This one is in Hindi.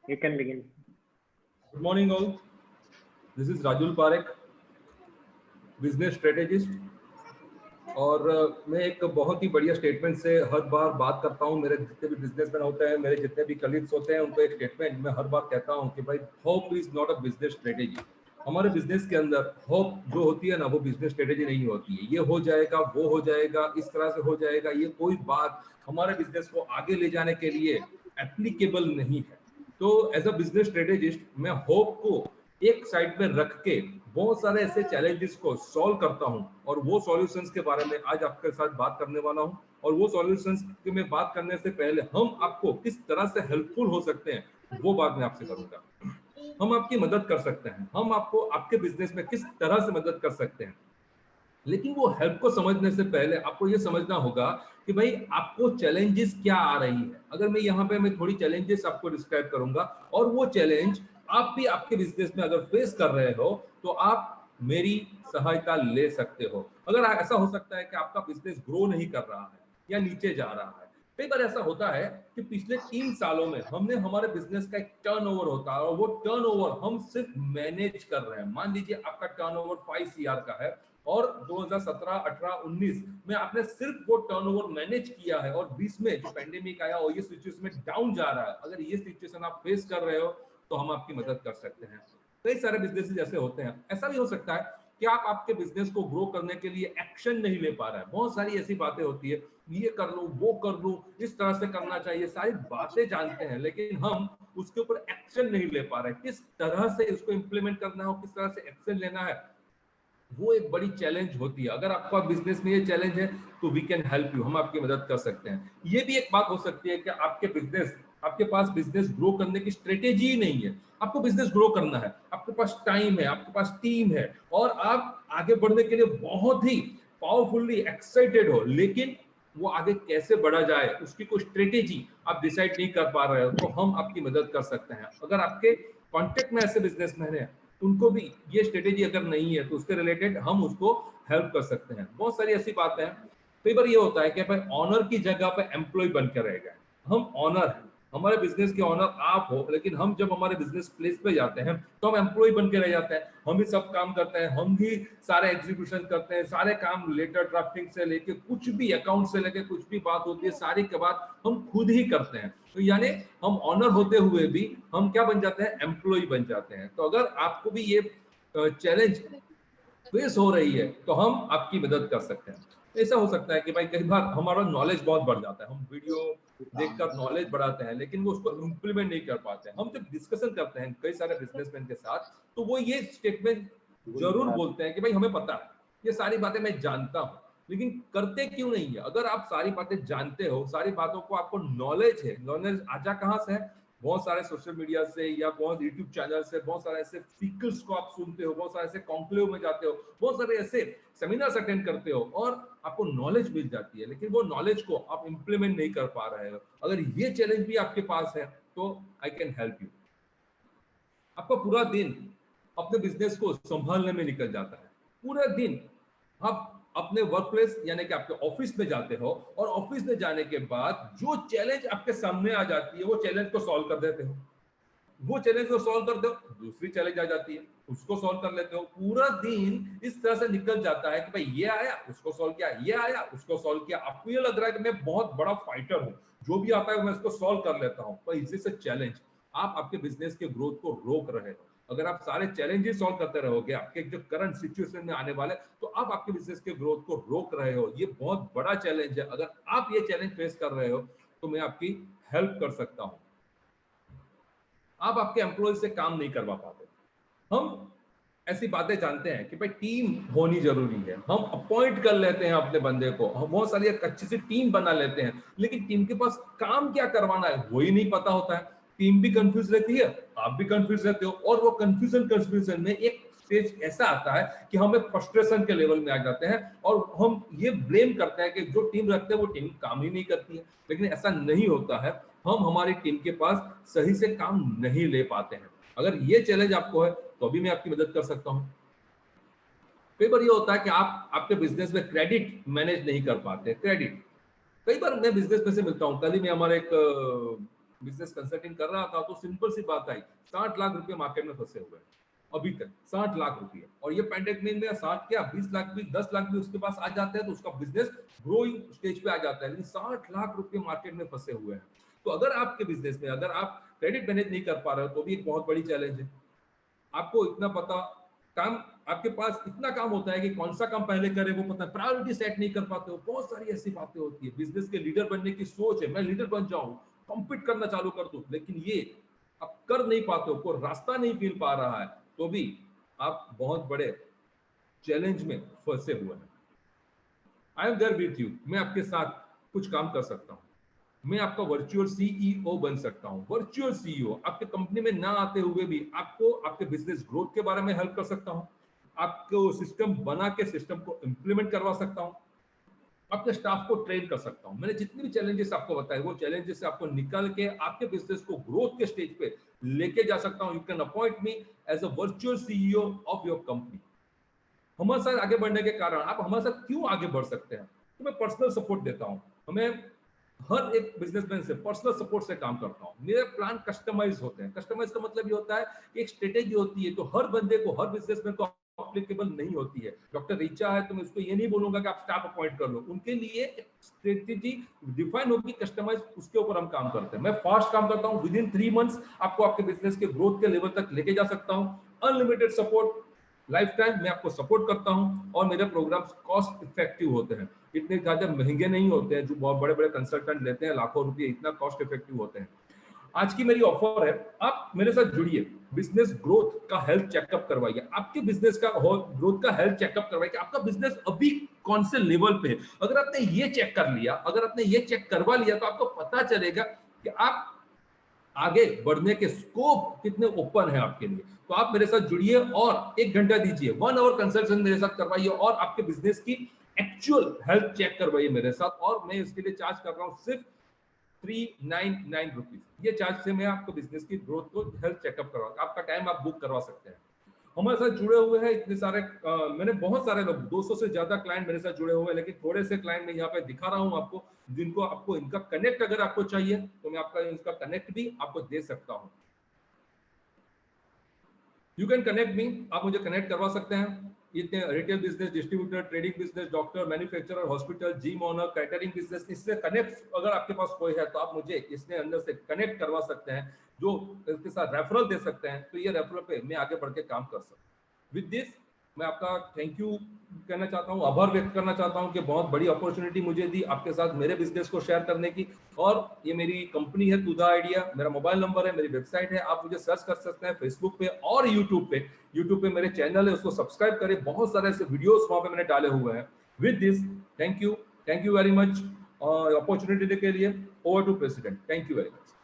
You can begin. Good morning all. This is Rajul Parekh, business strategist. और मैं एक बहुत ही बढ़िया स्टेटमेंट से हर बार बात करता हूँ। मेरे जितने भी बिजनेसमैन होते हैं, मेरे जितने भी कलीग्स होते हैं, उनको एक स्टेटमेंट मैं हर बार कहता हूँ कि भाई hope is not a business strategy. हमारे बिजनेस के अंदर होप जो होती है ना, वो बिजनेस स्ट्रेटेजी नहीं होती है। ये हो जाएगा, वो हो जाएगा, इस तरह से हो जाएगा, ये कोई बात हमारे बिजनेस को आगे ले जाने के लिए एप्लीकेबल नहीं है। तो एज अ बिजनेस स्ट्रेटेजिस्ट मैं होप को एक साइड में रख के बहुत सारे ऐसे चैलेंजेस को सॉल्व करता हूं, और वो सॉल्यूशंस के बारे में आज आपके साथ बात करने वाला हूं। और वो सॉल्यूशंस के में बात करने से पहले हम आपको किस तरह से हेल्पफुल हो सकते हैं, वो बात मैं आपसे करूंगा। हम आपकी मदद कर सकते हैं, हम आपको आपके बिजनेस में किस तरह से मदद कर सकते हैं। लेकिन वो हेल्प को समझने से पहले आपको ये समझना होगा कि भाई आपको चैलेंजेस क्या आ रही है। अगर मैं यहाँ पे मैं थोड़ी चैलेंजेस आपको डिस्क्राइब करूंगा, और वो चैलेंज आप भी आपके बिजनेस में अगर फेस कर रहे हो तो आप मेरी सहायता ले सकते हो। अगर ऐसा हो सकता है कि आपका बिजनेस ग्रो नहीं कर रहा है या नीचे जा रहा है। कई बार ऐसा होता है कि पिछले 3 सालों में हमने हमारे बिजनेस का एक टर्नओवर होता है, और वो टर्नओवर हम सिर्फ मैनेज कर रहे हैं। मान लीजिए आपका टर्नओवर 5 CR का है, और 2017, 18, 19 में आपने सिर्फ वो टर्नओवर मैनेज किया है, और 20 में जो पैंडेमिक आया और ये सिचुएशन में डाउन जा रहा है। अगर ये सिचुएशन आप फेस कर रहे हो तो हम आपकी मदद कर सकते हैं। कई सारे बिजनेसेस ऐसे होते हैं। ऐसा भी हो सकता है कि आप आपके बिजनेस को ग्रो करने के लिए एक्शन नहीं ले पा रहे हैं। बहुत सारी ऐसी बातें होती है, ये कर लूं, वो कर लूं, इस तरह से करना चाहिए, सारी बातें जानते हैं, लेकिन हम उसके ऊपर एक्शन नहीं ले पा रहे हैं। किस तरह से इसको इंप्लीमेंट करना हो, किस तरह से एक्शन लेना है, वो एक बड़ी चैलेंज होती है। अगर आपका बिजनेस में ये चैलेंज है तो वी कैन हेल्प यू, हम आपकी मदद कर सकते हैं। ये भी एक बात हो सकती है कि आपके पास बिजनेस ग्रो करने की स्ट्रेटेजी ही नहीं है। आपको बिजनेस ग्रो करना है, आपके पास टाइम है, आपके पास टीम है, और आप आगे बढ़ने के लिए बहुत ही पावरफुल्ली एक्साइटेड हो, लेकिन वो आगे कैसे बढ़ा जाए उसकी कोई स्ट्रेटेजी आप डिसाइड नहीं कर पा रहे हो, तो हम आपकी मदद कर सकते हैं। अगर आपके कॉन्टेक्ट में ऐसे बिजनेसमैन है, उनको भी ये स्ट्रेटेजी अगर नहीं है, तो उसके रिलेटेड हम उसको हेल्प कर सकते हैं। बहुत सारी ऐसी बातें हैं। कई बार ये होता है कि भाई ऑनर की जगह पे एम्प्लॉय बन के रह गए। हम ऑनर हैं, हमारे बिजनेस के ऑनर आप हो, लेकिन हम जब हमारे बिजनेस प्लेस पे जाते हैं तो हम एम्प्लॉय बन के रह जाते हैं। हम ही सब काम करते हैं, हम ही सारे एग्जीक्यूशन करते हैं, सारे काम लेटर ड्राफ्टिंग से लेके कुछ भी अकाउंट से लेके कुछ भी बात होती है, सारी के बात हम खुद ही करते हैं। तो यानी हम ऑनर होते हुए भी हम क्या बन जाते हैं, एम्प्लॉय बन जाते हैं। तो अगर आपको भी ये चैलेंज फेस हो रही है तो हम आपकी मदद कर सकते हैं। ऐसा हो सकता है कि भाई कई बार हमारा नॉलेज बहुत बढ़ जाता है, हम वीडियो देखकर नॉलेज बढ़ाते हैं, लेकिन वो उसको इम्प्लीमेंट नहीं कर पाते। हम जब डिस्कशन करते हैं कई सारे बिजनेसमैन के साथ, तो वो ये स्टेटमेंट जरूर बोलते हैं कि भाई हमें पता है, ये सारी बातें मैं जानता हूँ, लेकिन करते क्यों नहीं है। अगर आप सारी बातें जानते हो, सारी बातों को आपको नॉलेज है, नॉलेज आजा कहाँ से है, बहुत सारे सोशल मीडिया से या बहुत यूट्यूब चैनल से, बहुत सारे ऐसे स्पीकर्स को आप सुनते हो, बहुत सारे ऐसे कॉन्क्लेव में जाते हो, बहुत सारे ऐसे सेमिनार्स अटेंड करते हो, और आपको नॉलेज मिल जाती है, लेकिन वो नॉलेज को आप इंप्लीमेंट नहीं कर पा रहे हो। अगर ये चैलेंज भी आपके पास है तो आई कैन हेल्प यू। आपका पूरा दिन अपने बिजनेस को संभालने में निकल जाता है। पूरा दिन आप अपने वर्क प्लेस यानी कि आपके ऑफिस में जाते हो, और ऑफिस में जाने के बाद जो चैलेंज आपके सामने आ जाती है वो चैलेंज को सॉल्व कर देते हो। वो चैलेंज को सॉल्व कर दो, दूसरी चैलेंज आ जाती है, उसको सॉल्व कर लेते हो। पूरा दिन इस तरह से निकल जाता है कि भाई ये आया उसको सॉल्व किया, ये आया उसको सॉल्व किया। आपको ये लग रहा है कि मैं बहुत बड़ा फाइटर हूं, जो भी आता है मैं इसको सॉल्व कर लेता हूं, पर इसी से चैलेंज आप आपके बिजनेस के ग्रोथ को रोक रहे हो। अगर आप सारे चैलेंजेस सॉल्व करते रहोगे आपके जो करंट सिचुएशन में आने वाले, तो आप आपके बिजनेस के ग्रोथ को रोक रहे हो। ये बहुत बड़ा चैलेंज है। अगर आप ये चैलेंज फेस कर रहे हो तो मैं आपकी हेल्प कर सकता हूं। आप आपके एम्प्लॉय से काम नहीं करवा पाते। हम ऐसी बातें जानते हैं कि भाई टीम होनी जरूरी है, हम अपॉइंट कर लेते हैं अपने बंदे को, हम बहुत सारी एक अच्छी सी टीम बना लेते हैं, लेकिन टीम के पास काम क्या करवाना है वही नहीं पता होता है। टीम भी कंफ्यूज रहती है, आप भी कंफ्यूज रहते हो, और वो कंफ्यूजन में एक स्टेज ऐसा आता है कि हम एक फ्रस्ट्रेशन के लेवल में आ जाते हैं, और हम ये ब्लेम करते हैं कि जो टीम रखते हैं वो टीम काम ही नहीं करती है। लेकिन ऐसा नहीं होता है, हम हमारी टीम के पास सही से काम नहीं ले पाते हैं। अगर ये चैलेंज आपको है तो भी मैं आपकी मदद कर सकता हूं। कई बार ये होता है कि आप आपके बिजनेस में क्रेडिट मैनेज नहीं कर पाते। क्रेडिट, कई बार मैं बिजनेस में से मिलता हूँ। कल ही मैं हमारे एक बिजनेस कंसल्टिंग कर रहा था तो सिंपल सी बात आई, 60 लाख रुपए मार्केट में फंसे हुए हैं अभी तक, 60 लाख रुपए। और ये पैंडेमिक में 60 क्या 20 लाख भी 10 लाख भी उसके पास आ जाते हैं तो उसका बिजनेस ग्रोइंग स्टेज पे आ जाता है, लेकिन 60 लाख रुपए मार्केट में फंसे हुए हैं। तो अगर आपके बिजनेस में अगर आप क्रेडिट मैनेज नहीं कर पा रहे हो तो भी एक बहुत बड़ी चैलेंज है। आपको इतना पता काम, आपके पास इतना काम होता है कि कौन सा काम पहले करे वो पता, प्रायोरिटी सेट नहीं कर पाते हो, बहुत सारी ऐसी बातें होती है। बिजनेस के लीडर बनने की सोच है, मैं लीडर बन जाऊं, कॉम्पीट करना चालू कर दूं, लेकिन ये आप कर नहीं पाते हो, कोई रास्ता नहीं मिल पा रहा है, तो भी आप बहुत बड़े चैलेंज में फंसे हुए हैं। I am there with you, मैं आपके साथ कुछ काम कर सकता हूं, मैं आपका वर्चुअल सीईओ बन सकता हूं। वर्चुअल सीईओ आपके कंपनी में ना आते हुए भी आपको आपके बिजनेस ग्रोथ के बारे में हेल्प कर सकता हूं, आपको सिस्टम बना के सिस्टम को इंप्लीमेंट करवा सकता हूं, अपने स्टाफ को ट्रेन कर सकता हूं। मैंने जितने भी चैलेंजेस आपको बताए वो चैलेंजेस से आपको निकाल के आपके बिजनेस को ग्रोथ के स्टेज पे लेके जा सकता हूं। You can appoint me as a virtual CEO of your company. हमारे साथ आगे बढ़ने के कारण आप हमारे साथ क्यों आगे बढ़ सकते हैं, तो मैं पर्सनल सपोर्ट देता हूं। हमें हर एक बिजनेसमैन से पर्सनल सपोर्ट से काम करता हूं। मेरे प्लान कस्टमाइज होते हैं। कस्टमाइज का मतलब ये होता है कि एक स्ट्रेटेजी होती है तो हर बंदे को, हर बिजनेसमैन को एप्लीकेबल नहीं होती है। डॉक्टर रीचा है तो मैं उसको ये नहीं बोलूंगा कि आप स्टाफ अपॉइंट कर लो, उनके लिए एक स्ट्रेटेजी डिफाइन होगी, कस्टमाइज, उसके ऊपर हम काम करते हैं। मैं फास्ट काम करता हूं, विद इन 3 मंथ्स आपको आपके बिजनेस के ग्रोथ के लेवल तक लेके जा सकता हूं। अनलिमिटेड सपोर्ट, लाइफ टाइम मैं आपको सपोर्ट करता हूं, और मेरे प्रोग्राम्स कॉस्ट इफेक्टिव होते हैं, इतने ज्यादा महंगे नहीं होते हैं जो बहुत बड़े बड़े कंसल्टेंट लेते हैं लाखों रुपए, इतना कॉस्ट इफेक्टिव होते हैं। आज की मेरी ऑफर है, आप मेरे साथ जुड़िए, बिजनेस ग्रोथ का हेल्थ चेकअप करवाइए, आपके बिजनेस का ग्रोथ का हेल्थ चेकअप करवाइए, आपका बिजनेस अभी कौन से लेवल पे है। अगर आपने ये चेक कर लिया, अगर आपने ये चेक करवा लिया तो आपको पता चलेगा कि आप आगे बढ़ने के स्कोप कितने ओपन है आपके लिए। तो आप मेरे साथ जुड़िए और 1 घंटा दीजिए, 1 आवर कंसल्टेशन मेरे साथ करवाइए और आपके बिजनेस की एक्चुअल हेल्थ चेक करवाइए मेरे साथ। और मैं इसके लिए चार्ज कर रहा हूँ सिर्फ 399 रुपीज। ये चार्ज से मैं आपको बिजनेस की ग्रोथ को हेल्थ चेकअप करवा, आपका टाइम आप बुक करवा सकते हैं। हमारे साथ जुड़े हुए हैं इतने सारे मैंने बहुत सारे लोग, 200 से ज्यादा क्लाइंट मेरे साथ जुड़े हुए हैं, लेकिन थोड़े से क्लाइंट मैं यहाँ पे दिखा रहा हूँ आपको, जिनको आपको इनका कनेक्ट अगर आपको चाहिए तो मैं आपका इनका कनेक्ट भी आपको दे सकता हूँ। यू कैन कनेक्ट मी, आप मुझे कनेक्ट करवा सकते हैं। इतने retail business, distributor, trading business, doctor, manufacturer, hospital, gym owner, catering business, इससे कनेक्ट अगर आपके पास कोई है तो आप मुझे इसके अंदर से कनेक्ट करवा सकते हैं, जो इसके साथ रेफरल दे सकते हैं, तो ये रेफरल पे मैं आगे बढ़ के काम कर सकता हूँ। विद दिस मैं आपका थैंक यू कहना चाहता हूँ, आभार व्यक्त करना चाहता हूँ कि बहुत बड़ी अपॉर्चुनिटी मुझे दी आपके साथ मेरे बिजनेस को शेयर करने की। और ये मेरी कंपनी है टू द आइडिया, मेरा मोबाइल नंबर है, मेरी वेबसाइट है, आप मुझे सर्च कर सकते हैं फेसबुक पे और यूट्यूब पे। यूट्यूब पे मेरे चैनल है, उसको सब्सक्राइब करें, बहुत सारे ऐसे वीडियोस वहां पे मैंने डाले हुए हैं। With this thank you very much opportunity के लिए। Over to president, thank you very much.